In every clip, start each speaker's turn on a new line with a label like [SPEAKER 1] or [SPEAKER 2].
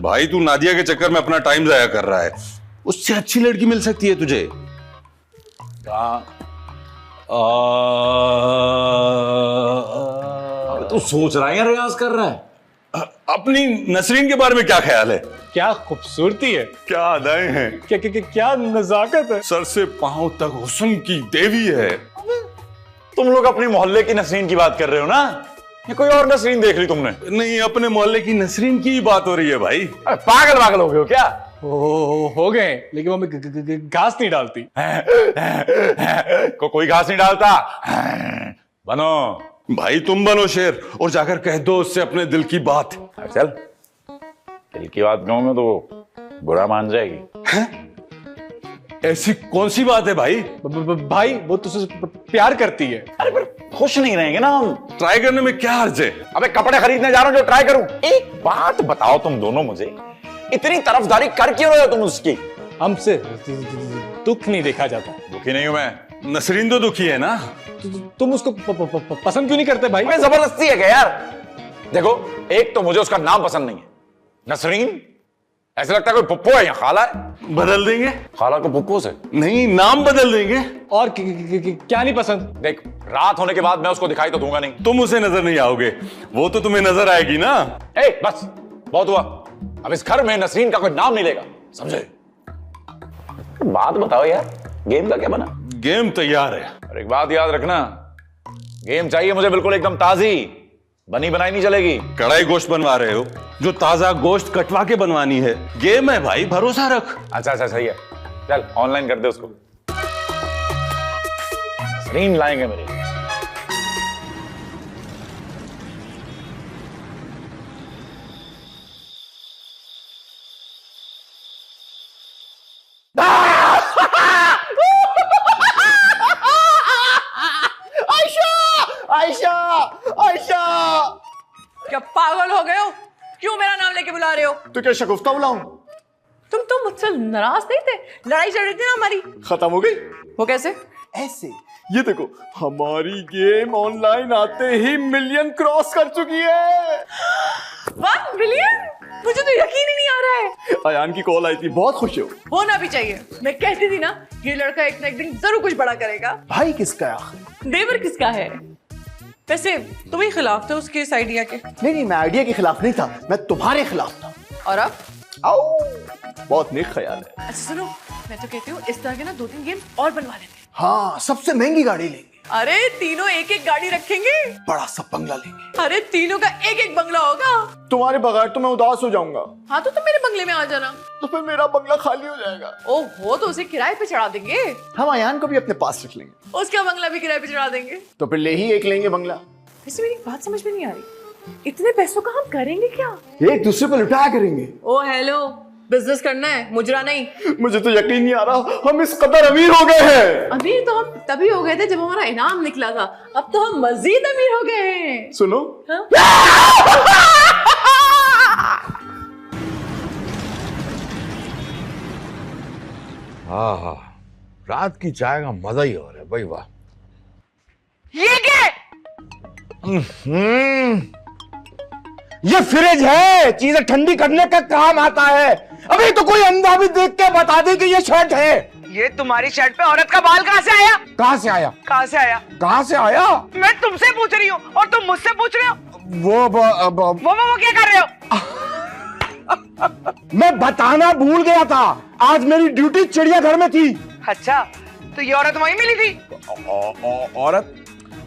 [SPEAKER 1] भाई तू नादिया के चक्कर में अपना टाइम जाया कर रहा है, उससे अच्छी लड़की मिल सकती है तुझे।
[SPEAKER 2] तू सोच रहा है या रियाज कर रहा है?
[SPEAKER 1] अपनी नसरीन के बारे में क्या ख्याल है?
[SPEAKER 3] क्या खूबसूरती है,
[SPEAKER 1] क्या अदाएं हैं,
[SPEAKER 3] क्या नजाकत है,
[SPEAKER 1] सर से पांव तक हुस्न की देवी है।
[SPEAKER 2] तुम लोग अपनी मोहल्ले की नसरीन की बात कर रहे हो ना, या कोई और नसरीन देख ली तुमने?
[SPEAKER 1] नहीं, अपने मोहल्ले की नसरीन की बात हो रही है भाई।
[SPEAKER 2] पागल हो गए हो क्या?
[SPEAKER 3] हो गए, लेकिन वो मैं घास नहीं डालती।
[SPEAKER 2] कोई घास नहीं डालता। बनो
[SPEAKER 1] भाई, तुम बनो शेर और जाकर कह दो उससे अपने दिल की बात।
[SPEAKER 2] चल, दिल की बात कहूंगा तो बुरा मान जाएगी।
[SPEAKER 1] ऐसी कौन सी बात है भाई?
[SPEAKER 3] भाई वो तुझसे प्यार करती है।
[SPEAKER 2] अरे पर खुश नहीं रहेंगे ना हम?
[SPEAKER 1] ट्राई करने में क्या हर्ज है?
[SPEAKER 2] अबे कपड़े खरीदने जा रहा हूं जो ट्राई करूं। एक बात बताओ तुम दोनों मुझे, इतनी तरफदारी कर क्यों रहे हो तुम उसकी?
[SPEAKER 3] हमसे दुख नहीं देखा जाता।
[SPEAKER 2] दुखी नहीं हूं मैं।
[SPEAKER 1] नसरीन तो दुखी है ना।
[SPEAKER 3] तुम उसको पसंद क्यों नहीं करते भाई?
[SPEAKER 2] मैं जबरदस्ती है क्या यार? देखो, एक तो मुझे उसका नाम पसंद नहीं है, नसरीन। ऐसा लगता है कोई पुप्पो है या खाला है।
[SPEAKER 1] बदल देंगे?
[SPEAKER 2] खाला को पुप्पो से?
[SPEAKER 1] नहीं, नाम बदल देंगे।
[SPEAKER 3] और क्या नहीं पसंद?
[SPEAKER 2] देख, रात होने के बाद मैं उसको दिखाई तो दूंगा नहीं।
[SPEAKER 1] तुम उसे नजर नहीं आओगे, वो तो तुम्हें नजर आएगी ना।
[SPEAKER 2] बस बहुत हुआ, अब इस घर में नसरीन का कोई नाम नहीं लेगा, समझे? बात बताओ यार, गेम का क्या बना?
[SPEAKER 1] गेम तैयार है।
[SPEAKER 2] और एक बात याद रखना, गेम चाहिए मुझे बिल्कुल एकदम ताजी, बनी बनाई नहीं चलेगी।
[SPEAKER 1] कढ़ाई गोश्त बनवा रहे हो, जो ताजा गोश्त कटवा के बनवानी है। गेम है भाई, भरोसा रख।
[SPEAKER 2] अच्छा सही है, चल ऑनलाइन कर दे उसको। नसरीन लाएंगे मेरे।
[SPEAKER 4] आयशा,
[SPEAKER 5] क्या पागल हो गए हो? क्यों मेरा नाम लेके बुला रहे हो?
[SPEAKER 4] तो क्या शगुफ्ता बुलाऊं?
[SPEAKER 5] तुम तो मुझसे नाराज नहीं थे? लड़ाई चल रही थी ना हमारी,
[SPEAKER 4] खत्म हो गई?
[SPEAKER 5] वो कैसे?
[SPEAKER 4] ऐसे, ये देखो, हमारी गेम ऑनलाइन आते ही मिलियन क्रॉस कर चुकी है।
[SPEAKER 5] 1 मिलियन? मुझे तो यकीन ही नहीं आ रहा है।
[SPEAKER 4] अयान की कॉल आई थी, बहुत खुश हो।
[SPEAKER 5] होना भी चाहिए। मैं कहती थी ना, ये लड़का एक ना एक दिन जरूर कुछ बड़ा करेगा।
[SPEAKER 4] भाई किसका है आखिर?
[SPEAKER 5] देवर किसका है? वैसे तुम ही खिलाफ थे उसके इस आइडिया के।
[SPEAKER 4] नहीं, मैं आइडिया के खिलाफ नहीं था, मैं तुम्हारे खिलाफ था।
[SPEAKER 5] और अब?
[SPEAKER 4] आओ, बहुत नेक ख्याल है।
[SPEAKER 5] अच्छा सुनो, मैं तो कहती हूँ इस तरह के ना 2-3 गेम और बनवा लेते हैं।
[SPEAKER 4] हाँ, सबसे महंगी गाड़ी लेंगे।
[SPEAKER 5] अरे तीनों एक एक गाड़ी रखेंगे।
[SPEAKER 4] बड़ा सा बंगला लेंगे।
[SPEAKER 5] अरे तीनों का एक एक बंगला होगा।
[SPEAKER 4] तुम्हारे बगैर तो मैं उदास हो जाऊंगा।
[SPEAKER 5] हाँ तो तुम मेरे बंगले में आ जाना।
[SPEAKER 4] तो फिर मेरा बंगला खाली हो जाएगा।
[SPEAKER 5] ओहो, तो उसे किराए पे चढ़ा देंगे।
[SPEAKER 4] हम अयान को भी अपने पास रख लेंगे।
[SPEAKER 5] उसका बंगला भी किराए पे चढ़ा देंगे।
[SPEAKER 4] तो फिर ले ही एक लेंगे बंगला।
[SPEAKER 5] वैसे मेरी बात समझ में नहीं आ रही, इतने पैसों का हम करेंगे क्या?
[SPEAKER 4] एक दूसरे को लुटाया करेंगे।
[SPEAKER 5] ओ हेलो, बिजनेस करना है, मुजरा नहीं।
[SPEAKER 4] मुझे तो यकीन नहीं आ रहा, हम इस कदर अमीर हो गए हैं।
[SPEAKER 5] अमीर तो हम तभी हो गए थे जब हमारा इनाम निकला था, अब तो हम मजीद अमीर हो गए हैं।
[SPEAKER 4] सुनो,
[SPEAKER 6] हाँ, रात की चाय का मजा ही और है भाई, वाह।
[SPEAKER 5] ये क्या?
[SPEAKER 6] ये फ्रिज है, चीजें ठंडी करने का काम आता है। अभी तो कोई अंधा भी देख के बता दे कि ये शर्ट है।
[SPEAKER 7] ये तुम्हारी शर्ट पे औरत का बाल कहाँ से आया?
[SPEAKER 6] कहाँ से आया?
[SPEAKER 7] कहाँ से आया?
[SPEAKER 6] कहाँ से आया?
[SPEAKER 7] मैं तुमसे पूछ रही हूँ और तुम मुझसे पूछ रहे हो। वो क्या कर रहे हो?
[SPEAKER 6] मैं बताना भूल गया था, आज मेरी ड्यूटी चिड़ियाघर में थी।
[SPEAKER 7] अच्छा, तो ये औरत वहीं मिली थी?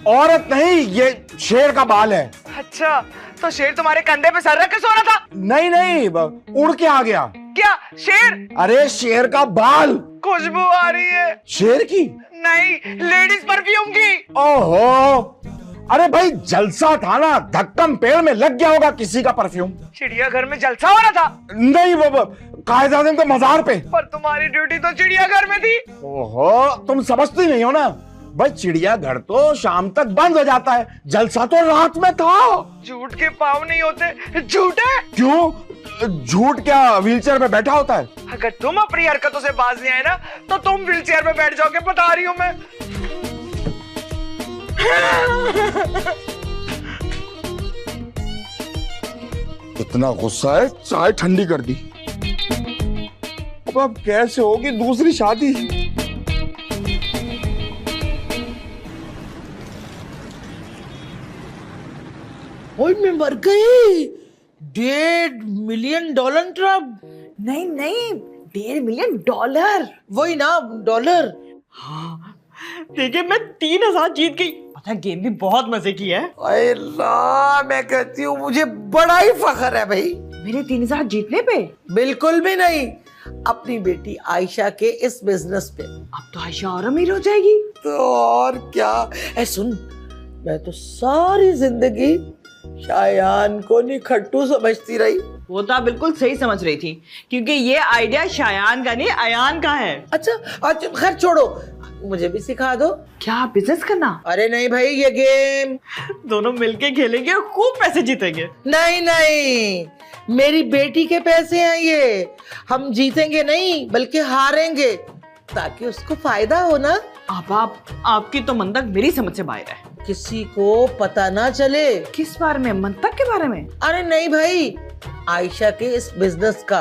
[SPEAKER 6] औरत नहीं, ये शेर का बाल है।
[SPEAKER 7] अच्छा, तो शेर तुम्हारे कंधे पे सर रख के सो रहा था?
[SPEAKER 6] नहीं, उड़ के आ गया।
[SPEAKER 7] क्या शेर?
[SPEAKER 6] अरे शेर का बाल।
[SPEAKER 7] खुशबू आ रही है।
[SPEAKER 6] शेर की
[SPEAKER 7] नहीं, लेडीज परफ्यूम की।
[SPEAKER 6] ओहो, अरे भाई जलसा था ना, धक्कम पेड़ में लग गया होगा किसी का परफ्यूम।
[SPEAKER 7] चिड़ियाघर में जलसा हो रहा था?
[SPEAKER 6] नहीं, वो कायदादम के मजार पे।
[SPEAKER 7] पर तुम्हारी ड्यूटी तो चिड़ियाघर में थी।
[SPEAKER 6] ओहो, तुम समझती नहीं हो ना भाई, चिड़ियाघर तो शाम तक बंद हो जाता है, जलसा तो रात में था।
[SPEAKER 7] झूठ के पाँव नहीं होते, झूठ है।
[SPEAKER 6] क्यों? झूठ क्या व्हीलचेयर पे बैठा होता है?
[SPEAKER 7] अगर तुम अपनी हरकतों से बाज नहीं आए ना, तो तुम व्हीलचेयर पे बैठ जाओगे, बता रही हूँ मैं।
[SPEAKER 6] इतना गुस्सा है, चाय ठंडी कर दी। अब कैसे होगी दूसरी शादी?
[SPEAKER 8] ओए मैं मर गई। $1.5 मिलियन ट्रम्प।
[SPEAKER 7] नहीं नहीं, $1.5 मिलियन।
[SPEAKER 8] वही ना, डॉलर।
[SPEAKER 7] देखिए मैं 3,000 जीत गई। पता है गेम भी बहुत मजे की है।
[SPEAKER 8] अरे ला, मैं कहती हूँ मुझे बड़ा ही फख्र है भाई
[SPEAKER 7] मेरे 3,000 जीतने पे।
[SPEAKER 8] बिल्कुल भी नहीं, अपनी बेटी आयशा के इस बिजनेस पे।
[SPEAKER 7] अब तो आयशा और अमीर हो जाएगी।
[SPEAKER 8] तो और क्या। ऐ सुन, मैं तो सारी जिंदगी शायान को निखट्टू समझती रही।
[SPEAKER 7] वो तो आप बिल्कुल सही समझ रही थी, क्योंकि ये आइडिया शायान का नहीं अयान का है।
[SPEAKER 8] अच्छा खैर छोड़ो, मुझे भी सिखा दो।
[SPEAKER 7] क्या बिजनेस करना?
[SPEAKER 8] अरे नहीं भाई, ये गेम
[SPEAKER 7] दोनों मिलके खेलेंगे और खूब पैसे जीतेंगे।
[SPEAKER 8] नहीं, मेरी बेटी के पैसे हैं ये। हम जीतेंगे नहीं बल्कि हारेंगे, ताकि उसको फायदा हो ना।
[SPEAKER 7] अब आपकी तो मंतक मेरी समझ से बाहर है।
[SPEAKER 8] किसी को पता ना चले।
[SPEAKER 7] किस बारे में? मंतक के बारे में?
[SPEAKER 8] अरे नहीं भाई, आयशा के इस बिजनेस का।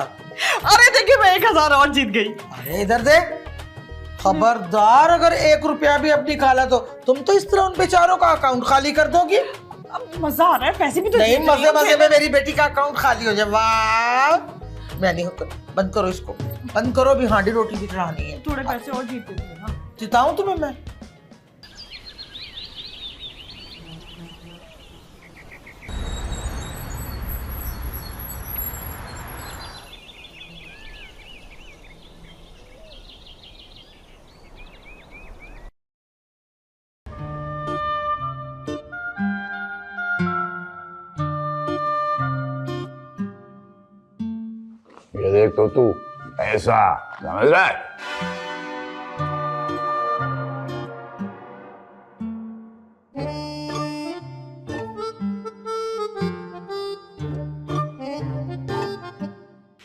[SPEAKER 7] अरे देखिए मैं 1,000 और जीत गई।
[SPEAKER 8] अरे इधर दे, खबरदार अगर 1 रुपया भी अब निकाला तो तुम तो इस तरह उन बेचारों का अकाउंट खाली कर दोगी।
[SPEAKER 7] अब मजा आ रहा है, पैसे भी तो
[SPEAKER 8] नहीं,
[SPEAKER 7] जीत रही हूँ।
[SPEAKER 8] मजे में मेरी बेटी का अकाउंट खाली हो जाए। वाह, मैं नहीं होता। बंद करो इसको, बंद करो, भी हांडी रोटी भी चढ़ानी है।
[SPEAKER 7] थोड़े पैसे और जीत लेते हैं ना।
[SPEAKER 8] जिताऊं तुम्हें मैं?
[SPEAKER 2] ये देख तो तू ऐसा समझ रहा है।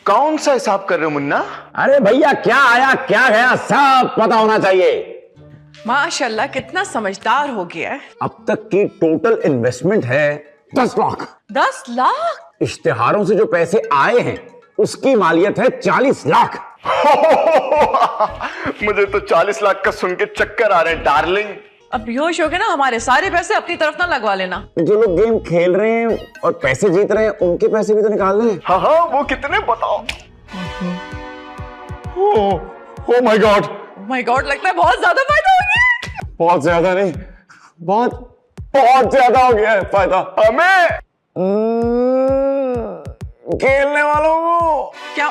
[SPEAKER 6] कौन सा हिसाब कर रहे हो मुन्ना?
[SPEAKER 2] अरे भैया, क्या आया क्या गया सब पता होना चाहिए।
[SPEAKER 5] माशाल्लाह कितना समझदार हो गया है।
[SPEAKER 2] अब तक की टोटल इन्वेस्टमेंट है 10 लाख।
[SPEAKER 5] 10 लाख?
[SPEAKER 2] इश्तिहारों से जो पैसे आए हैं उसकी मालियत है 40 लाख।
[SPEAKER 6] मुझे तो 40 लाख का सुन के चक्कर आ रहे हैं डार्लिंग।
[SPEAKER 5] अब बेहोश हो गए ना, हमारे सारे पैसे अपनी तरफ ना लगवा लेना।
[SPEAKER 2] जो लोग गेम खेल रहे हैं और पैसे जीत रहे हैं उनके पैसे भी तो निकाल रहे हैं।
[SPEAKER 6] हाँ, वो कितने बताओ? Oh my God,
[SPEAKER 5] my God, लगता है बहुत ज्यादा फायदा हो गया।
[SPEAKER 2] बहुत ज्यादा नहीं, बहुत ज्यादा हो गया है फायदा हमें, खेलने वालों को।
[SPEAKER 5] क्या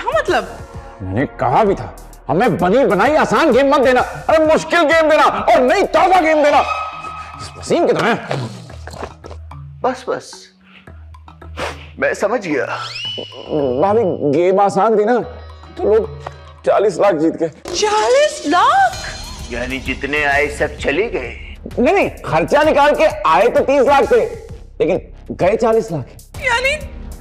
[SPEAKER 5] मतलब?
[SPEAKER 2] मैंने कहा भी था हमें बनी बनाई आसान गेम मत देना, अरे मुश्किल गेम देना और नई ताजा गेम देना। वसीम कितना है?
[SPEAKER 6] बस मैं समझ गया।
[SPEAKER 2] भाभी गेम आसान थी ना तो लोग 40 लाख जीत गए।
[SPEAKER 5] 40 लाख?
[SPEAKER 6] यानी जितने आए सब चले गए?
[SPEAKER 2] नहीं, खर्चा निकाल के आए तो 30 लाख थे लेकिन गए 40 लाख।
[SPEAKER 5] यानी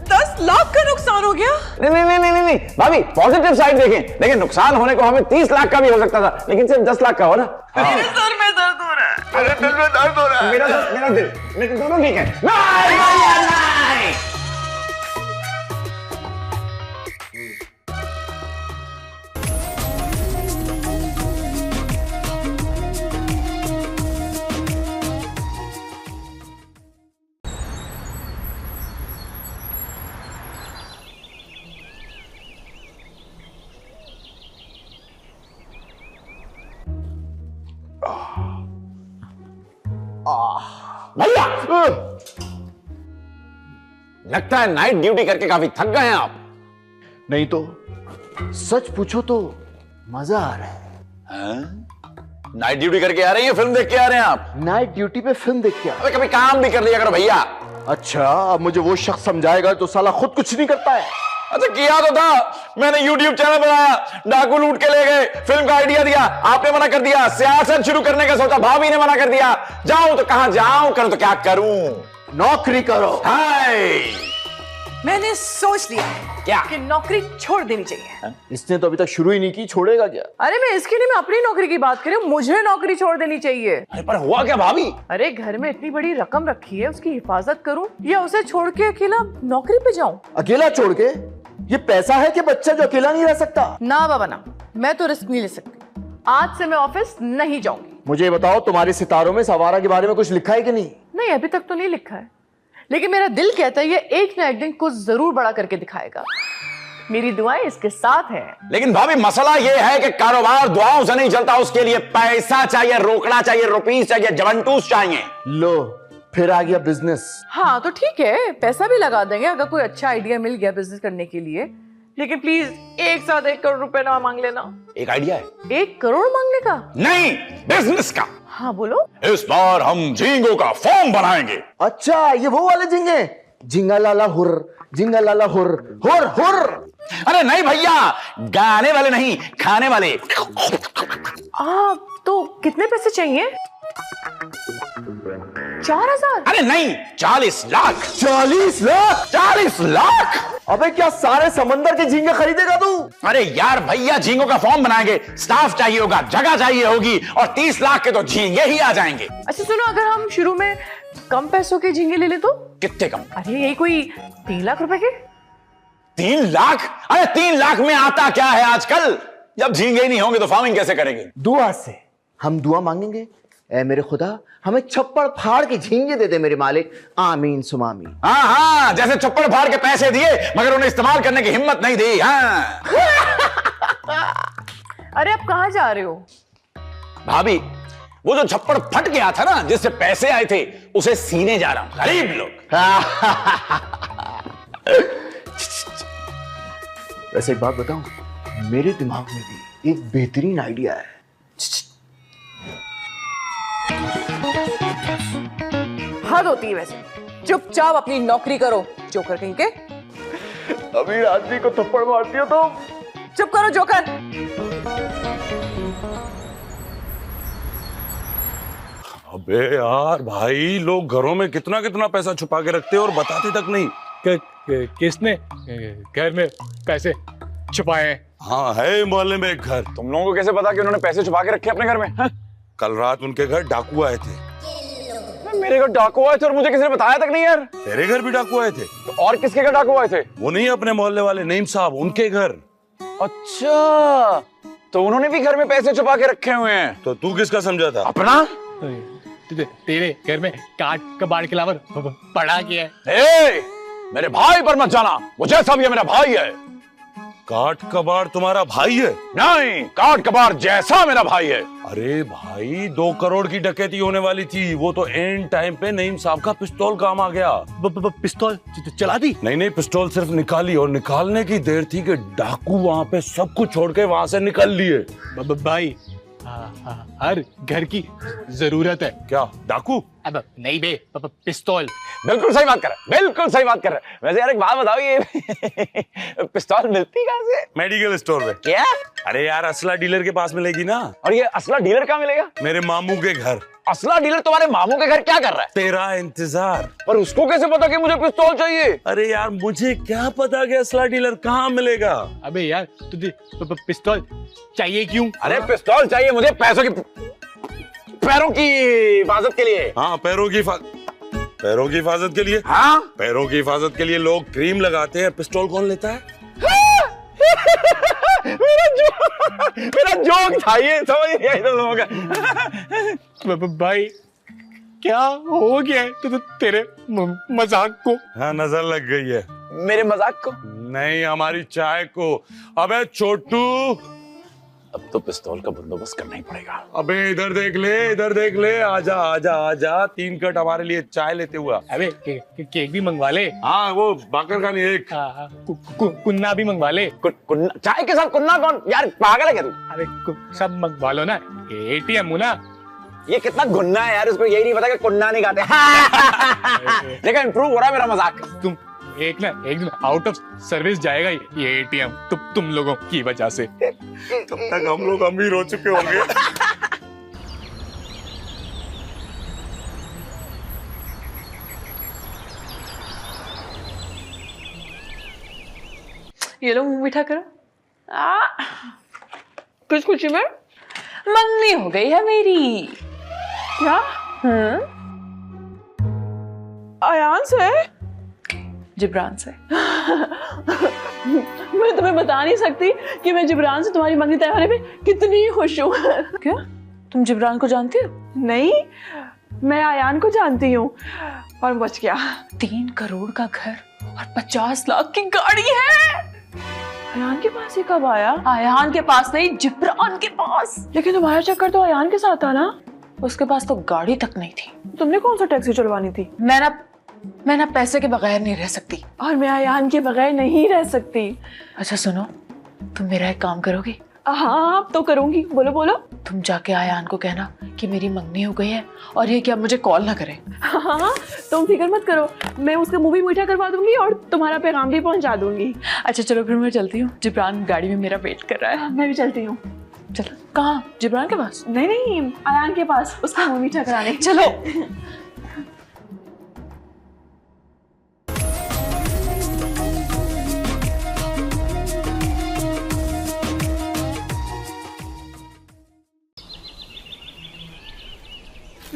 [SPEAKER 5] 10 लाख का नुकसान हो गया?
[SPEAKER 2] नहीं भाभी, पॉजिटिव साइड देखें। लेकिन नुकसान होने को हमें 30 लाख का भी हो सकता था, लेकिन सिर्फ 10 लाख का हो ना।
[SPEAKER 5] मेरे सर में दर्द हो रहा है।
[SPEAKER 6] मेरे दिल में दर्द हो रहा है।
[SPEAKER 2] मेरा दिल, लेकिन दोनों ठीक है। नहीं। भैया, लगता है नाइट ड्यूटी करके काफी थक गए हैं आप।
[SPEAKER 6] नहीं तो सच पूछो तो मजा आ रहा है।
[SPEAKER 2] नाइट ड्यूटी करके आ रहे हैं, फिल्म देख के आ रहे हैं आप?
[SPEAKER 6] नाइट ड्यूटी पे फिल्म देख के
[SPEAKER 2] अबे कभी काम भी कर लिया करो भैया।
[SPEAKER 6] अच्छा, अब मुझे वो शख्स समझाएगा तो साला खुद कुछ नहीं करता है।
[SPEAKER 2] अच्छा किया तो था, मैंने YouTube चैनल बनाया, डाकू लूट के ले गए, फिल्म का आइडिया दिया, आपने मना कर दिया, सियासत शुरू करने का सोचा, भाभी ने मना कर दिया। जाऊं तो कहां जाऊं, करूं तो क्या करूं?
[SPEAKER 6] नौकरी करो।
[SPEAKER 2] हाय,
[SPEAKER 5] मैंने सोच लिया है
[SPEAKER 2] क्या?
[SPEAKER 5] कि नौकरी छोड़ देनी चाहिए।
[SPEAKER 4] इसने तो अभी तक शुरू ही नहीं की, छोड़ेगा क्या?
[SPEAKER 5] अरे मैं इसके लिए मैं अपनी नौकरी की बात कर रही हूँ, मुझे नौकरी छोड़ देनी चाहिए।
[SPEAKER 2] अरे पर हुआ क्या भाभी?
[SPEAKER 5] अरे घर में इतनी बड़ी रकम रखी है, उसकी हिफाजत करूं या उसे छोड़ के अकेला नौकरी पे जाऊं?
[SPEAKER 4] अकेला छोड़ के? ये पैसा है कि बच्चा जो अकेला नहीं रह सकता?
[SPEAKER 5] ना बाबा ना, मैं तो रिस्क नहीं ले सकती। आज से मैं ऑफिस नहीं जाऊंगी।
[SPEAKER 4] मुझे ये बताओ, तुम्हारे सितारों में सवारा के बारे में कुछ लिखा है कि नहीं?
[SPEAKER 5] नहीं, अभी तक तो नहीं लिखा है, लेकिन मेरा दिल कहता है ये एक ना एक दिन कुछ जरूर बड़ा करके दिखाएगा। मेरी दुआएं इसके साथ हैं।
[SPEAKER 2] लेकिन भाभी मसला ये है कि कारोबार दुआओं से नहीं चलता, उसके लिए पैसा चाहिए, रोकड़ा चाहिए, रुपीस चाहिए, जवंटूस चाहिए।
[SPEAKER 4] लो, फिर आ गया बिजनेस।
[SPEAKER 5] हाँ तो ठीक है, पैसा भी लगा देंगे अगर कोई अच्छा आइडिया मिल गया बिजनेस करने के लिए, लेकिन प्लीज एक साथ 1 करोड़ रुपए ना मांग लेना।
[SPEAKER 2] एक आइडिया है?
[SPEAKER 5] 1 करोड़ मांगने का?
[SPEAKER 2] नहीं, बिजनेस का।
[SPEAKER 5] हाँ बोलो।
[SPEAKER 2] इस बार हम झींगों का फॉर्म बनाएंगे।
[SPEAKER 4] अच्छा, ये वो वाले झींगे? झींगा लाला हुर, झींगा लाला हुर, हुर हुर।
[SPEAKER 2] अरे नहीं भैया, गाने वाले नहीं, खाने वाले।
[SPEAKER 5] तो कितने पैसे चाहिए? 4000?
[SPEAKER 2] अरे नहीं, 40 लाख।
[SPEAKER 4] 40 लाख?
[SPEAKER 2] 40 लाख?
[SPEAKER 4] अबे क्या सारे समंदर के झींगे खरीदेगा तू?
[SPEAKER 2] अरे यार भैया, झींगों का फॉर्म बनाएंगे, स्टाफ चाहिए होगा, जगह चाहिए होगी, और 30 लाख के तो झींगे ही आ जाएंगे।
[SPEAKER 5] अच्छा सुनो, अगर हम शुरू में कम पैसों के झींगे ले ले तो?
[SPEAKER 2] कितने कम?
[SPEAKER 5] अरे यही कोई 3 लाख रुपए के।
[SPEAKER 2] 3 लाख? अरे 3 लाख में आता क्या है आजकल? जब झींगे ही नहीं होंगे तो फार्मिंग कैसे करेंगे?
[SPEAKER 4] दुआ से हम दुआ मांगेंगे, ऐ मेरे खुदा हमें छप्पड़ फाड़ के झींगे दे दे मेरे मालिक, आमीन सुमामी।
[SPEAKER 2] हाँ, जैसे छप्पड़ फाड़ के पैसे दिए मगर उन्हें इस्तेमाल करने की हिम्मत नहीं दी। हाँ।
[SPEAKER 5] अरे आप कहाँ जा रहे हो?
[SPEAKER 2] भाभी, वो जो छप्पड़ फट गया था ना, जिससे पैसे आए थे, उसे सीने जा रहा हूं। गरीब लोग।
[SPEAKER 4] वैसे एक बात बताऊं, मेरे दिमाग में भी एक बेहतरीन आइडिया है।
[SPEAKER 5] हद होती है वैसे, चुपचाप अपनी नौकरी करो जोकर कहीं के।
[SPEAKER 4] अभी आदमी को थप्पड़ मारती हो तो?
[SPEAKER 5] चुप करो जोकर।
[SPEAKER 1] अबे यार भाई, लोग घरों में कितना कितना पैसा छुपा के रखते हैं और बताते तक नहीं।
[SPEAKER 3] किसने घर में पैसे छुपाए हैं?
[SPEAKER 1] हाँ, है मोहल्ले में एक घर।
[SPEAKER 2] तुम लोगों को कैसे पता कि उन्होंने पैसे छुपा के रखे अपने घर में? हाँ?
[SPEAKER 1] कल रात उनके घर डाकू आए थे।
[SPEAKER 2] मेरे घर डाकू आए थे और मुझे किसी ने बताया तक नहीं यार।
[SPEAKER 1] तेरे घर भी डाकू आए थे?
[SPEAKER 2] तो और किसके घर डाकू आए थे?
[SPEAKER 1] वो नहीं, अपने मोहल्ले वाले नईम साहब, उनके घर।
[SPEAKER 2] अच्छा, तो उन्होंने भी घर में पैसे छुपा के रखे हुए हैं।
[SPEAKER 1] तो तू किसका समझा था?
[SPEAKER 2] अपना।
[SPEAKER 3] तेरे घर में काट कबाड़ के अलावा पड़ा क्या है?
[SPEAKER 2] ए, मेरे भाई पर मत जाना, वो जैसा भी है मेरा भाई है।
[SPEAKER 1] काट कबाड़ तुम्हारा भाई है?
[SPEAKER 2] नहीं, काट कबाड़ जैसा मेरा भाई है।
[SPEAKER 1] अरे भाई, 2 करोड़ की डकैती होने वाली थी, वो तो एंड टाइम पे नईम साहब का पिस्तौल काम आ गया।
[SPEAKER 3] पिस्तौल चला दी?
[SPEAKER 1] नहीं, पिस्तौल सिर्फ निकाली, और निकालने की देर थी कि डाकू वहां पे सब कुछ छोड़ के वहां से निकल लिए।
[SPEAKER 3] भाई, हर घर की जरूरत है।
[SPEAKER 1] क्या डाकू?
[SPEAKER 3] अब नहीं बे, पिस्तौल।
[SPEAKER 2] बिल्कुल सही बात कर रहा है, बिल्कुल सही बात कर रहा है। वैसे यार एक बात बताओ, ये पिस्तौल मिलती कहाँ से?
[SPEAKER 1] मेडिकल स्टोर में।
[SPEAKER 2] क्या?
[SPEAKER 1] अरे यार, असला डीलर के पास मिलेगी ना।
[SPEAKER 2] और ये असला डीलर कहाँ मिलेगा?
[SPEAKER 1] मेरे मामू के घर।
[SPEAKER 2] असला डीलर तुम्हारे मामू के घर क्या कर रहा है?
[SPEAKER 1] तेरा इंतजार।
[SPEAKER 2] पर उसको कैसे पता कि मुझे पिस्तौल चाहिए?
[SPEAKER 1] अरे यार, मुझे क्या पता कि असला डीलर कहाँ मिलेगा।
[SPEAKER 3] अबे यार, तुझे पिस्तौल चाहिए क्यों?
[SPEAKER 2] अरे पिस्तौल चाहिए मुझे पैसों की, पैरों की हिफाजत के लिए।
[SPEAKER 1] हाँ, पैरों की हिफाजत के लिए।
[SPEAKER 2] हाँ,
[SPEAKER 1] पैरों की हिफाजत के लिए लोग क्रीम लगाते हैं, पिस्तौल कौन लेता है?
[SPEAKER 2] मेरा जोक था ये, समझ नहीं आई तुम लोगों का।
[SPEAKER 3] भाई, क्या हो गया है तो तेरे मजाक को?
[SPEAKER 1] हाँ, नजर लग गई है।
[SPEAKER 2] मेरे मजाक को?
[SPEAKER 1] नहीं, हमारी चाय को। अबे छोटू,
[SPEAKER 2] अब तो पिस्तौल का बंदोबस्त करना ही पड़ेगा।
[SPEAKER 1] अबे इधर देख ले, इधर देख ले, आजा आजा आजा, 3 कट हमारे लिए चाय लेते हुआ।
[SPEAKER 3] अबे केक भी मंगवा ले।
[SPEAKER 1] हाँ, वो बाकर खानी एक।
[SPEAKER 3] कुन्ना भी मंगवा ले।
[SPEAKER 2] चाय के साथ कुन्ना कौन? यार पागल है क्या तू?
[SPEAKER 3] अरे सब मंगवा लो ना, ATM हूं ना।
[SPEAKER 2] ये कितना गुन्ना है यार, उसको यही नहीं पता कि कुन्ना नहीं खाते। देखा, इंप्रूव हो रहा है मेरा मजाक।
[SPEAKER 3] तुम एक दिन आउट ऑफ सर्विस जाएगा ये ATM, तुम लोगों की वजह से।
[SPEAKER 1] तब तक हम लोग अमीर हो चुके होंगे।
[SPEAKER 5] ये लो मुंह मीठा करो। कुछ खुशी में मंगनी हो गई है मेरी। क्या?
[SPEAKER 7] अयान से?
[SPEAKER 5] जिब्रान से। मैं तुम्हें बता नहीं सकती कि मैं जिब्रान से तुम्हारी मंगनी तय होने पे कितनी खुश हूँ। क्या? तुम जिब्रान को जानती हो?
[SPEAKER 7] नहीं, मैं अयान को जानती हूँ। और बच गया।
[SPEAKER 5] 3 करोड़ का घर और 50 लाख की गाड़ी है।
[SPEAKER 7] अयान के पास ये कब आया?
[SPEAKER 5] अयान के पास नहीं, जिब्रान के पास।
[SPEAKER 7] लेकिन तुम्हारा चक्कर तो अयान के साथ था ना?
[SPEAKER 5] उसके पास तो गाड़ी तक नहीं थी।
[SPEAKER 7] तुमने कौन सा टैक्सी चलवानी थी?
[SPEAKER 5] मैं ना पैसे के बगैर नहीं रह सकती।
[SPEAKER 7] और मैं अयान के बगैर नहीं रह सकती।
[SPEAKER 5] अच्छा सुनो, तुम मेरा एक काम करोगी?
[SPEAKER 7] हाँ, अब तो करूंगी। बोलो बोलो।
[SPEAKER 5] तुम जाके अयान को कहना कि मेरी मंगनी हो गई है और ये कि अब मुझे कॉल ना करे।
[SPEAKER 7] हाँ, तुम फिक्र मत करो, मैं उसका मुंह भी मीठा करवा दूंगी और तुम्हारा पैगाम भी पहुंचा दूंगी।
[SPEAKER 5] अच्छा चलो फिर मैं चलती हूँ, जिब्रान गाड़ी में मेरा वेट कर रहा है।
[SPEAKER 7] मैं भी चलती हूँ।
[SPEAKER 5] चलो। कहाँ? जिब्रान के पास?
[SPEAKER 7] नहीं नहीं, अयान के पास, उसका मुंह मीठा कराने।
[SPEAKER 5] चलो।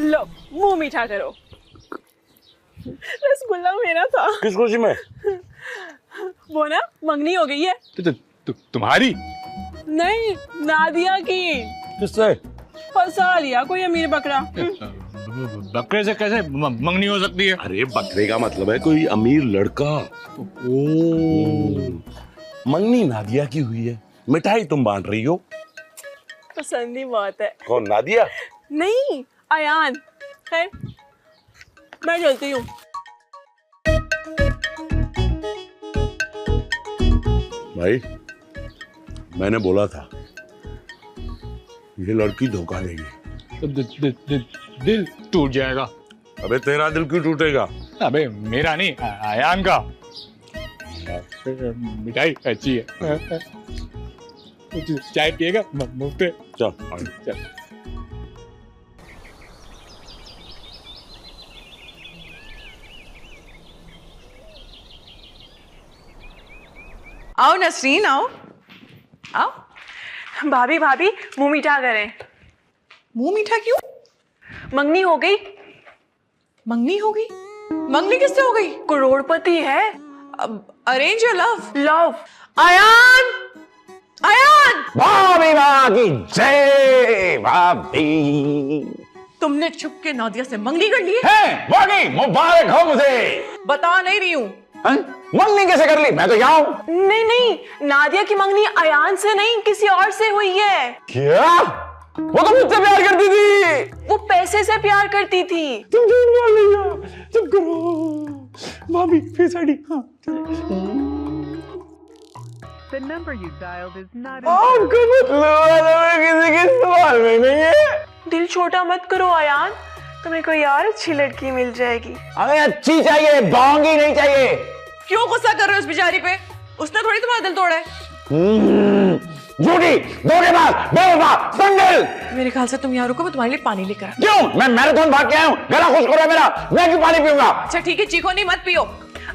[SPEAKER 7] लो, मुंह मीठा करो। रसगुल्ला मेरा था।
[SPEAKER 1] किस खुशी में?
[SPEAKER 7] वो ना मंगनी हो गई है।
[SPEAKER 3] तुम्हारी?
[SPEAKER 7] नहीं, नादिया की।
[SPEAKER 1] किससे?
[SPEAKER 7] फंसा लिया कोई अमीर बकरा।
[SPEAKER 3] बकरे से कैसे मंगनी हो सकती है?
[SPEAKER 1] अरे बकरे का मतलब है कोई अमीर लड़का। मंगनी नादिया की हुई है, मिठाई तुम बांट रही हो।
[SPEAKER 7] पसंद ही बहुत है।
[SPEAKER 1] कौन, नादिया?
[SPEAKER 7] नहीं, अयान। खैर, मैं चलती हूँ।
[SPEAKER 1] भाई, मैंने बोला था ये लड़की धोखा देगी।
[SPEAKER 3] दिल टूट जाएगा।
[SPEAKER 1] अबे तेरा दिल क्यों टूटेगा?
[SPEAKER 3] अबे मेरा नहीं, अयान का। मिठाई अच्छी है। चाय पिएगा? मुफ्त है।
[SPEAKER 1] चल।
[SPEAKER 7] आओ नसरीन, आओ आओ। भाभी भाभी, मुंह मीठा करें।
[SPEAKER 8] मुंह मीठा क्यों?
[SPEAKER 7] मंगनी हो गई।
[SPEAKER 8] मंगनी हो गई? मंगनी किससे हो गई?
[SPEAKER 7] करोड़पति है।
[SPEAKER 8] Arrange your love.
[SPEAKER 7] Love.
[SPEAKER 8] Ayaan, Ayaan.
[SPEAKER 6] भाभी माँ की जय। भाभी
[SPEAKER 8] तुमने छुप के नादिया से मंगनी कर ली
[SPEAKER 6] है? भाभी मुबारक हो मुझे।
[SPEAKER 8] बता नहीं रही हूँ।
[SPEAKER 6] मंगनी कैसे कर ली? मैं तो यहाँ हूँ।
[SPEAKER 7] नहीं नहीं, नादिया की मंगनी अयान से नहीं, किसी और से हुई है।
[SPEAKER 6] क्या? वो तो मुझसे प्यार करती थी।
[SPEAKER 7] वो पैसे से प्यार करती थी।
[SPEAKER 6] तुम झूठ बोल रही हो। चुप करो भाभी, फेस आईडी। हाँ
[SPEAKER 9] The number you dialed is not
[SPEAKER 6] आपको मतलब किसी के सवाल में नहीं है।
[SPEAKER 7] दिल छोटा मत करो अयान, तुम्हें कोई और अच्छी लड़की मिल जाएगी।
[SPEAKER 6] हमें अच्छी चाहिए, बांगी नहीं चाहिए।
[SPEAKER 8] क्यों गुस्सा कर रहे हो इस बेचारी पे? उसने थोड़ी तुम्हारा दिल तोड़ा है।
[SPEAKER 6] झूठी, धोखेबाज, बेवफा, संगल।
[SPEAKER 8] मेरे ख्याल से तुम यहाँ रुको, मैं तुम्हारे लिए पानी लेकर आती
[SPEAKER 6] क्यों? मैं मैराथन भाग के आया हूँ, गला खुश हो रहा है मेरा, मैं क्यों पानी पीऊंगा?
[SPEAKER 8] अच्छा ठीक है, चीखो नहीं, मत पियो।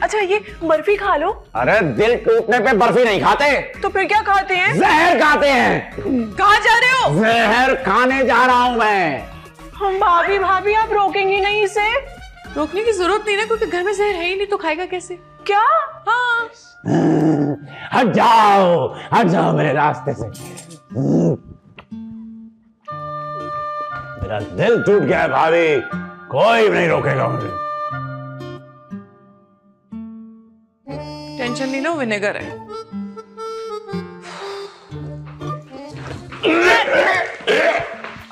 [SPEAKER 7] अच्छा ये बर्फी खा लो।
[SPEAKER 6] अरे दिल टूटने पे बर्फी नहीं खाते,
[SPEAKER 7] तो फिर क्या खाते हैं?
[SPEAKER 6] जहर खाते हैं।
[SPEAKER 8] कहाँ जा रहे हो?
[SPEAKER 6] जहर खाने जा रहा हूँ मैं।
[SPEAKER 7] हम भाभी भाभी, आप रोकेंगी नहीं इसे?
[SPEAKER 8] रोकने की जरूरत नहीं ना, क्योंकि घर में जहर है ही नहीं, तो खाएगा कैसे?
[SPEAKER 7] क्या?
[SPEAKER 8] हाँ।
[SPEAKER 6] हट जाओ मेरे रास्ते से। मेरा दिल टूट गया है भाभी, कोई नहीं रोकेगा मुझे।
[SPEAKER 8] टेंशन नहीं लो, विनेगर है।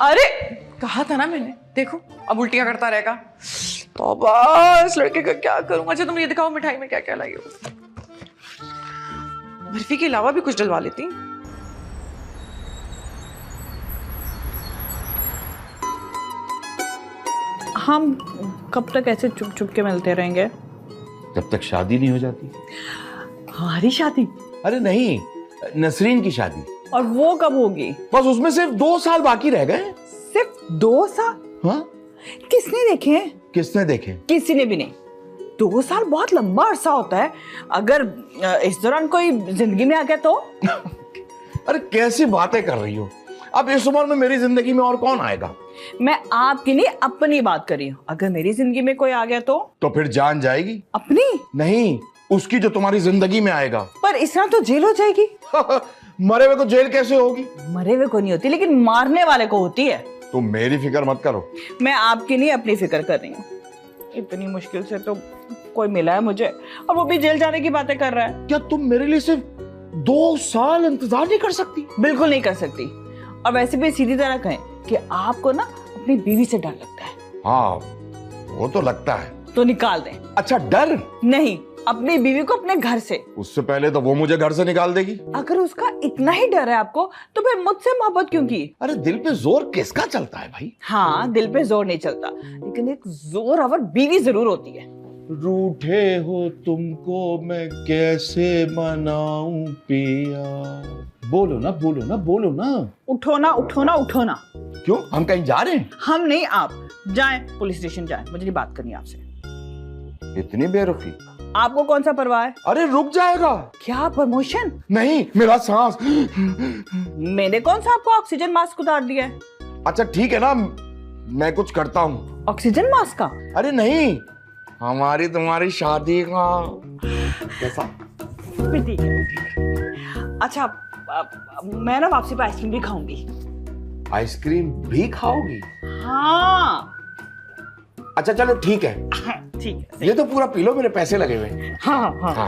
[SPEAKER 8] अरे कहा था ना मैंने, देखो अब उल्टियां करता रहेगा। तौबा, इस लड़के का क्या करूंगा। अच्छा तुम ये दिखाओ मिठाई में क्या क्या लाई हो। बर्फी के अलावा भी कुछ डलवा लेती।
[SPEAKER 10] हम कब तक ऐसे चुप चुप के मिलते रहेंगे?
[SPEAKER 11] जब तक शादी नहीं हो जाती।
[SPEAKER 10] हमारी शादी?
[SPEAKER 11] अरे नहीं, नसरीन की शादी।
[SPEAKER 10] और वो कब होगी?
[SPEAKER 11] बस उसमें सिर्फ 2 साल बाकी रह गए।
[SPEAKER 10] सिर्फ 2 साल?
[SPEAKER 11] हाँ?
[SPEAKER 10] किसने देखे हैं?
[SPEAKER 11] किसने देखे?
[SPEAKER 10] किसी ने भी नहीं। 2 साल बहुत लंबा अरसा होता है। अगर इस दौरान कोई जिंदगी में आ गया तो?
[SPEAKER 11] अरे कैसी बातें कर रही हो? अब इस उम्र में मेरी जिंदगी में और कौन आएगा?
[SPEAKER 10] मैं आपकी नहीं अपनी बात कर रही हूँ। अगर मेरी जिंदगी में कोई आ गया तो
[SPEAKER 11] फिर जान जाएगी।
[SPEAKER 10] अपनी
[SPEAKER 11] नहीं, उसकी जो तुम्हारी जिंदगी में आएगा।
[SPEAKER 10] पर इस तरह तो जेल हो जाएगी।
[SPEAKER 11] मरे हुए को जेल कैसे होगी?
[SPEAKER 10] मरे हुए को नहीं होती, लेकिन मारने वाले को होती है।
[SPEAKER 11] तुम मेरी फिक्र मत करो।
[SPEAKER 10] मैं आपकी नहीं अपनी फिक्र कर रही हूँ। इतनी मुश्किल से तो कोई मिला है मुझे, और वो भी जेल जाने की बातें कर रहा है।
[SPEAKER 11] क्या तुम मेरे लिए सिर्फ 2 साल इंतजार नहीं कर सकती?
[SPEAKER 10] बिल्कुल नहीं कर सकती। और वैसे भी सीधी तरह कहें कि आपको ना अपनी बीवी से डर लगता है।
[SPEAKER 11] हाँ, वो तो लगता है।
[SPEAKER 10] तो निकाल दें।
[SPEAKER 11] अच्छा, डर
[SPEAKER 10] नहीं, अपनी बीवी को अपने घर से।
[SPEAKER 11] उससे पहले तो वो मुझे घर से निकाल देगी।
[SPEAKER 10] अगर उसका इतना ही डर है आपको, तो फिर मुझसे मोहब्बत क्यों की?
[SPEAKER 11] अरे दिल पे जोर किसका चलता है भाई?
[SPEAKER 10] हाँ, दिल पे जोर नहीं चलता, लेकिन एक जोर आवर बीवी जरूर होती है।
[SPEAKER 11] रूठे हो तुमको मैं कैसे मनाऊं पिया। बोलो ना, बोलो ना, बोलो ना।
[SPEAKER 10] उठो ना, उठो ना, उठो ना।
[SPEAKER 11] क्यों, हम कहीं जा रहे हैं?
[SPEAKER 10] हम नहीं, आप जाएं, पुलिस स्टेशन जाएं। मुझे नहीं बात करनी आपसे।
[SPEAKER 11] इतनी बेरुखी?
[SPEAKER 10] आपको कौन सा परवाह है?
[SPEAKER 11] अरे रुक जाएगा।
[SPEAKER 10] क्या प्रमोशन?
[SPEAKER 11] नहीं, मेरा सांस।
[SPEAKER 10] मैंने कौन सा आपको ऑक्सीजन मास्क उतार दिया है?
[SPEAKER 11] अच्छा ठीक है ना, मैं कुछ करता हूँ।
[SPEAKER 10] ऑक्सीजन मास्क का?
[SPEAKER 11] अरे नहीं, हमारी तुम्हारी शादी का। कैसा?
[SPEAKER 10] ठीक है। अच्छा, मैं ना वापसी पे आइसक्रीम भी खाऊंगी।
[SPEAKER 11] आइसक्रीम भी खाओगी?
[SPEAKER 10] हाँ।
[SPEAKER 11] अच्छा चलो ठीक है।
[SPEAKER 10] ठीक है।
[SPEAKER 11] ये तो पूरा पी लो, मेरे पैसे लगे हुए।
[SPEAKER 10] हाँ हाँ
[SPEAKER 11] हाँ।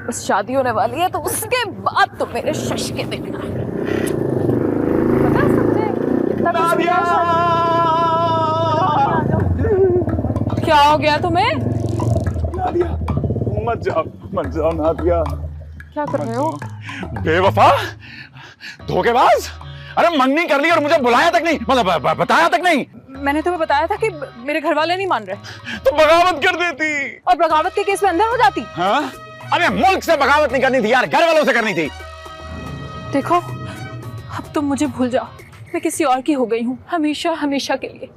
[SPEAKER 5] बस शादी होने वाली है तो उसके बाद तो मेरे शश के देखना। पता है समझे?
[SPEAKER 2] नादिया!
[SPEAKER 5] क्या हो गया तुम्हें?
[SPEAKER 2] नादिया, मत जाओ नादिया।
[SPEAKER 5] क्या कर रहे हो?
[SPEAKER 2] बेवफा, धोखेबाज। अरे मंगनी कर ली और मुझे बुलाया तक नहीं, मतलब बताया तक नहीं।
[SPEAKER 5] मैंने तुम्हें बताया था कि मेरे घर वाले नहीं मान रहे।
[SPEAKER 2] तो बगावत कर देती।
[SPEAKER 5] और बगावत के केस में अंदर हो जाती।
[SPEAKER 2] हाँ? अरे मुल्क से बगावत नहीं करनी थी यार, घर वालों से करनी थी।
[SPEAKER 5] देखो, अब तुम मुझे भूल जाओ। मैं किसी और की हो गई हूँ, हमेशा हमेशा के लिए।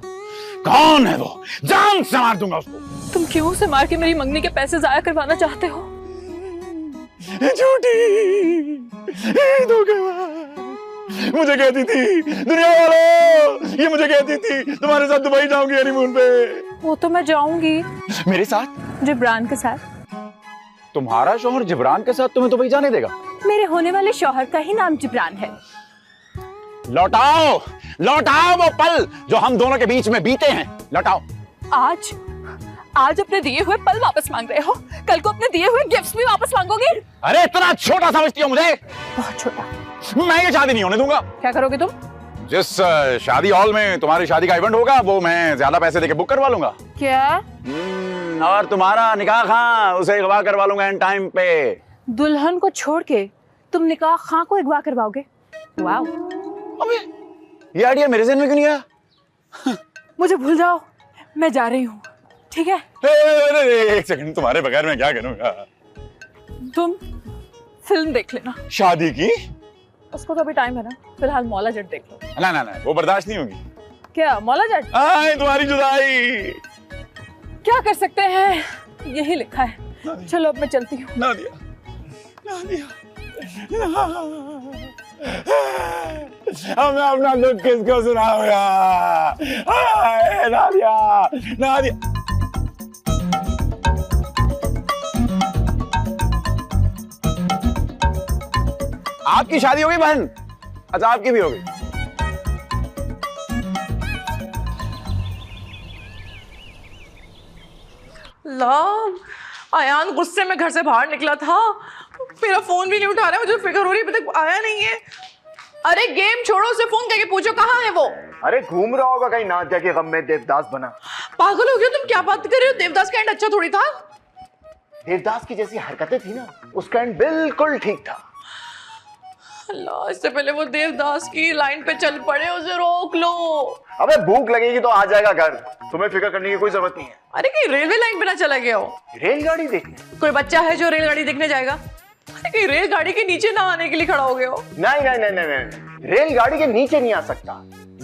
[SPEAKER 2] कौन है वो? जान से मार दूंगा उसको।
[SPEAKER 5] तुम क्यों उसे मार के मेरी मंगनी के पैसे जाया करवाना चाहते हो?
[SPEAKER 2] झूठी, धोखेबाज। मुझे कहती थी दुनिया वालों, ये मुझे कहती थी तुम्हारे साथ दुबई जाऊंगी हनीमून पे।
[SPEAKER 5] वो तो मैं जाऊंगी।
[SPEAKER 2] मेरे साथ?
[SPEAKER 5] जिब्रान के साथ।
[SPEAKER 2] तुम्हारा शौहर जिब्रान के साथ तुम्हें दुबई जाने देगा?
[SPEAKER 5] मेरे होने वाले शौहर का ही नाम जिब्रान है।
[SPEAKER 2] लौटाओ, लौटाओ वो पल जो हम दोनों के बीच में बीते हैं। लौटाओ।
[SPEAKER 5] आज अपने दिए हुए पल वापस मांग रहे हो, कल को अपने दिए हुए गिफ्ट्स भी वापस मांगोगे?
[SPEAKER 2] अरे इतना छोटा समझती हो मुझे?
[SPEAKER 5] बहुत छोटा।
[SPEAKER 2] मैं ये शादी नहीं होने दूंगा।
[SPEAKER 5] क्या करोगे तुम?
[SPEAKER 2] जिस शादी हॉल में तुम्हारी शादी का इवेंट होगा वो मैं ज्यादा पैसे देके बुक करवा लूंगा।
[SPEAKER 5] क्या?
[SPEAKER 2] और तुम्हारा निकाह खां उसे अगवा करवा लूंगा एंड टाइम पे।
[SPEAKER 5] दुल्हन को छोड़ के तुम निकाह खां को अगवा करवाओगे? वाओ।
[SPEAKER 2] अबे ये आइडिया मेरे ज़हन में क्यों नहीं आया?
[SPEAKER 5] मुझे भूल जाओ, मैं जा रही हूँ, ठीक है?
[SPEAKER 2] एक सेकंड, तुम्हारे बगैर मैं क्या करूंगा?
[SPEAKER 5] तुम फिल्म देख लेना।
[SPEAKER 2] शादी की?
[SPEAKER 5] उसको तो अभी टाइम है ना, फिलहाल मौला जट देख लो।
[SPEAKER 2] ना ना ना, वो बर्दाश्त नहीं होगी।
[SPEAKER 5] क्या मौला जट?
[SPEAKER 2] तुम्हारी जुदाई।
[SPEAKER 5] क्या कर सकते हैं, यही लिखा है। चलो अब मैं चलती हूँ।
[SPEAKER 2] नादिया, नादिया, अब मैं अपना दुख किसको सुनाऊंगा? नादिया, नादिया। आपकी शादी हो गई बहन? अच्छा आपकी भी हो गई।
[SPEAKER 8] आयान गुस्से में घर से बाहर निकला था, मेरा फोन भी नहीं उठा रहा है। मुझे फिक्र हो रही है, अभी तक आया नहीं है। अरे गेम छोड़ो, उसे फोन करके पूछो कहाँ है वो।
[SPEAKER 6] अरे घूम रहा होगा कहीं नादिया के गम में देवदास बना।
[SPEAKER 8] पागल हो गए तुम, क्या बात कर रहे हो? देवदास का एंड अच्छा थोड़ी था।
[SPEAKER 6] देवदास की जैसी हरकतें थी ना, उसका एंड बिल्कुल ठीक था।
[SPEAKER 8] अल्लाह, इससे पहले वो देवदास की लाइन पे चल पड़े, उसे रोक लो।
[SPEAKER 6] अबे भूख लगेगी तो आ जाएगा घर, तुम्हें फिक्र करने की कोई जरूरत नहीं है।
[SPEAKER 8] अरे कहीं रेलवे लाइन पे ना चला गया हो?
[SPEAKER 6] रेलगाड़ी देखने?
[SPEAKER 8] कोई बच्चा है जो रेलगाड़ी देखने जाएगा? अरे कहीं रेलगाड़ी के नीचे ना आने के लिए खड़ा हो गया हो?
[SPEAKER 6] नहीं नहीं नहीं नहीं, रेलगाड़ी के नीचे नहीं आ सकता,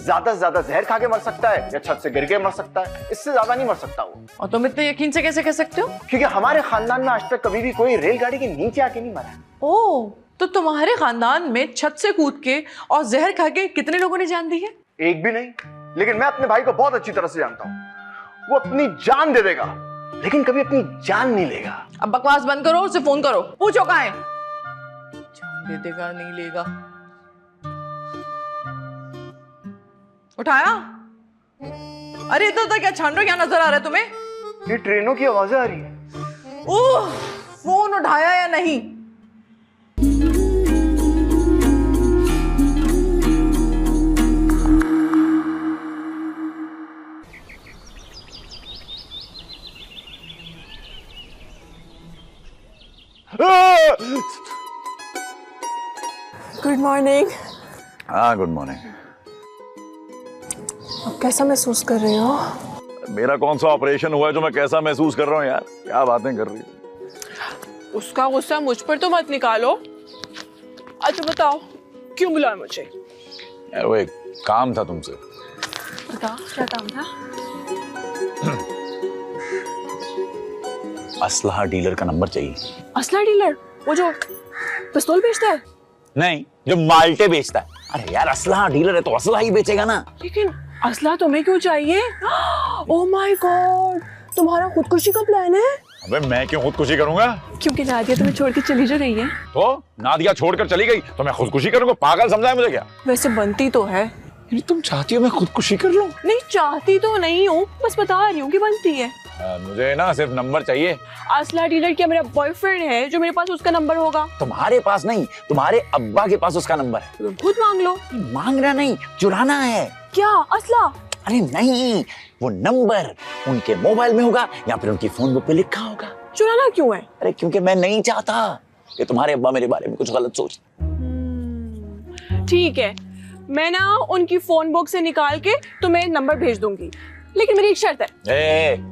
[SPEAKER 6] ज्यादा से ज्यादा जहर खा के मर सकता है या छत से गिर के मर सकता है, इससे ज्यादा नहीं मर सकता वो।
[SPEAKER 8] और तुम इतने यकीन से कैसे कह सकते हो?
[SPEAKER 6] क्योंकि हमारे खानदान में आज तक कभी भी कोई रेलगाड़ी के नीचे आके नहीं मरा।
[SPEAKER 8] ओह, तो तुम्हारे खानदान में छत से कूद के और जहर खा के कितने लोगों ने जान दी है?
[SPEAKER 6] एक भी नहीं, लेकिन मैं अपने भाई को बहुत अच्छी तरह से जानता हूँ। वो अपनी जान दे देगा लेकिन कभी अपनी जान नहीं लेगा।
[SPEAKER 8] अब बकवास बंद करो, उसे फोन करो, पूछो कहाँ है। जान दे देगा नहीं लेगा। उठाया? अरे इधर उधर क्या छान रहे हो? क्या नजर आ रहा है तुम्हें?
[SPEAKER 6] ये ट्रेनों की आवाजें आ रही है।
[SPEAKER 8] ओह, फोन उठाया या नहीं?
[SPEAKER 12] Good morning.
[SPEAKER 2] हाँ, गुड मॉर्निंग।
[SPEAKER 12] आप कैसा महसूस कर रहे हो?
[SPEAKER 2] मेरा कौन सा ऑपरेशन हुआ है जो मैं कैसा महसूस कर रहा हूँ यार? क्या बातें कर रही हो?
[SPEAKER 12] उसका गुस्सा मुझ पर तो मत निकालो। अच्छा बताओ, क्यों बुलाया मुझे?
[SPEAKER 2] यार वो एक काम था तुमसे।
[SPEAKER 12] बताओ क्या काम था?
[SPEAKER 2] असलहा डीलर का नंबर चाहिए।
[SPEAKER 12] असला डीलर? वो जो पिस्तौल बेचता है?
[SPEAKER 2] नहीं, जो माल्टे बेचता है। अरे यार, असलहा डीलर है तो असलहा ही बेचेगा ना।
[SPEAKER 12] लेकिन असला तुम्हें क्यों चाहिए? ओह माय गॉड, तुम्हारा खुदकुशी का प्लान है?
[SPEAKER 2] अबे मैं क्यों खुदकुशी करूंगा?
[SPEAKER 12] क्योंकि नादिया तुम्हें छोड़ के चली जो रही है।
[SPEAKER 2] तो नादिया छोड़कर चली गई तो मैं खुदकुशी करूंगा? पागल समझा है मुझे क्या?
[SPEAKER 12] वैसे बनती तो है।
[SPEAKER 2] तुम चाहती हो मैं खुदकुशी कर लूं?
[SPEAKER 12] नहीं चाहती तो नहीं हूँ, बस बता रही हूँ कि बनती है।
[SPEAKER 2] मुझे ना सिर्फ नंबर चाहिए।
[SPEAKER 12] असला डीलर क्या मेरा बॉयफ्रेंड है जो मेरे पास उसका नंबर होगा?
[SPEAKER 2] तुम्हारे पास नहीं, तुम्हारे अब्बा के पास उसका नंबर है।
[SPEAKER 12] तुम खुद मांग लो।
[SPEAKER 2] मांगना नहीं, चुराना है।
[SPEAKER 12] क्या असला?
[SPEAKER 2] अरे नहीं, वो नंबर उनके मोबाइल में होगा या फिर उनकी फोन बुक पे लिखा होगा।
[SPEAKER 12] चुराना क्यों है?
[SPEAKER 2] अरे क्योंकि मैं नहीं चाहता कि तुम्हारे अब्बा मेरे बारे में कुछ गलत सोच।
[SPEAKER 12] ठीक है, मैं ना उनकी फोन बुक से निकाल के तुम्हें नंबर भेज दूंगी, लेकिन मेरी एक शर्त है।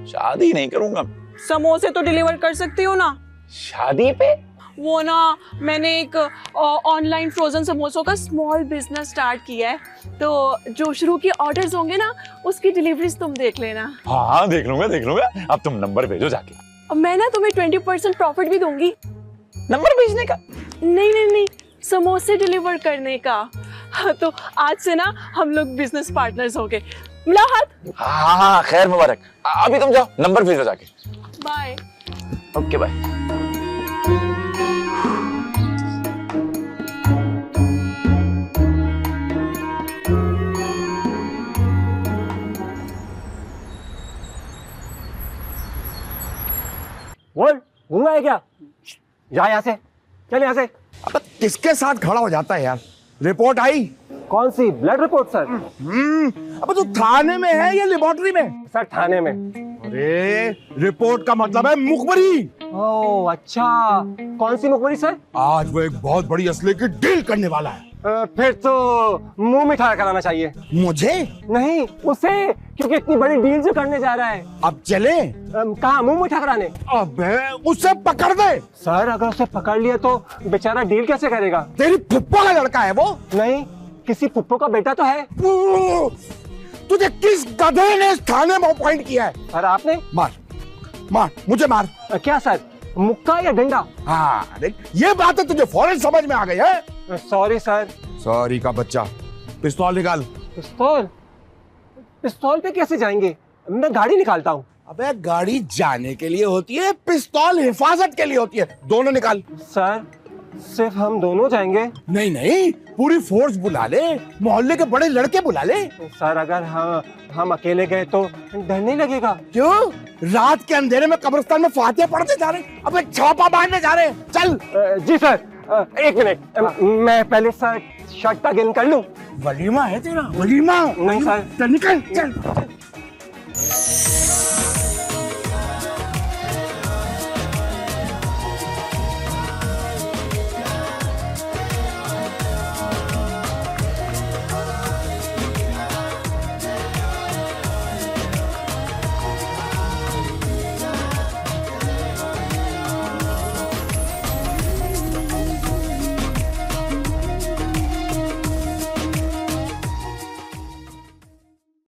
[SPEAKER 2] शादी नहीं करूंगा।
[SPEAKER 12] समोसे तो डिलीवर कर सकती हो ना?
[SPEAKER 2] शादी पे?
[SPEAKER 12] वो ना, मैंने एक ऑनलाइन फ्रोजन समोसों का स्मॉल बिजनेस स्टार्ट किया है, तो जो शुरू के ऑर्डर्स होंगे ना उसकी डिलीवरीज तुम देख लेना।
[SPEAKER 2] हाँ देख लूंगा। अब तुम नंबर भेजो जाके।
[SPEAKER 12] अब मैं ना तुम्हें 20% प्रॉफिट भी दूंगी।
[SPEAKER 2] नंबर भेजने का?
[SPEAKER 12] नहीं, समोसे डिलीवर करने का। तो आज से ना हम लोग बिजनेस पार्टनर्स हो गए। मिला हाथ?
[SPEAKER 2] हाँ, खैर मुबारक। अभी तुम जाओ, नंबर भेजो जाके।
[SPEAKER 12] बाय।
[SPEAKER 2] Okay bye.
[SPEAKER 6] बोल, घूंगा है क्या? जा यहाँ से, चल यहाँ से। अब किसके साथ खड़ा हो जाता है यार? रिपोर्ट आई?
[SPEAKER 13] कौन सी? Blood report sir.
[SPEAKER 6] अब तो थाने में है या लेबोरेटरी में?
[SPEAKER 13] सर थाने में।
[SPEAKER 6] अरे रिपोर्ट का मतलब है मुखबरी।
[SPEAKER 13] ओह अच्छा, कौन सी मुखबरी सर?
[SPEAKER 6] आज वो एक बहुत बड़ी असले की डील करने वाला है।
[SPEAKER 13] फिर तो मुंह मिठा कराना चाहिए।
[SPEAKER 6] मुझे?
[SPEAKER 13] नहीं, उसे, क्योंकि इतनी बड़ी डील जो करने जा रहा है।
[SPEAKER 6] अब चले?
[SPEAKER 13] कहाँ मुंह मिठा कराने?
[SPEAKER 6] अबे उसे पकड़ दे।
[SPEAKER 13] सर अगर उसे पकड़ लिया तो बेचारा डील कैसे करेगा?
[SPEAKER 6] तेरी फुप्पो का लड़का है वो?
[SPEAKER 13] नहीं, किसी फुप्पो का बेटा तो है।
[SPEAKER 6] तुझे किस गधे ने इस थाने में अपॉइंट किया है?
[SPEAKER 13] सर आपने?
[SPEAKER 6] मार, मुझे मार।
[SPEAKER 13] क्या सर, मुक्का या डंडा?
[SPEAKER 6] हाँ देख, ये बातें तुझे फौरन समझ में आ गई है।
[SPEAKER 13] Sorry sir.
[SPEAKER 6] सॉरी का बच्चा। पिस्तौल निकाल।
[SPEAKER 13] पिस्तौल पे कैसे जाएंगे? मैं गाड़ी निकालता हूँ।
[SPEAKER 6] अबे गाड़ी जाने के लिए होती है, पिस्तौल हिफाजत के लिए होती है। दोनों निकाल।
[SPEAKER 13] सर सिर्फ हम दोनों जाएंगे?
[SPEAKER 6] नहीं, पूरी फोर्स बुला ले, मोहल्ले के बड़े लड़के बुला ले।
[SPEAKER 13] सर अगर हम अकेले गए तो डर नहीं लगेगा?
[SPEAKER 6] क्यों? रात के अंधेरे में कब्रिस्तान में फातिहा पढ़ते जा रहे, अब एक छापा मारने जा रहे हैं। चल।
[SPEAKER 13] जी सर, एक मिनट, मैं पहले सर शर्ट का गेम कर लूं।
[SPEAKER 6] वलीमा है तेरा? वलीमा?
[SPEAKER 13] नहीं सर।
[SPEAKER 6] निकल, चल।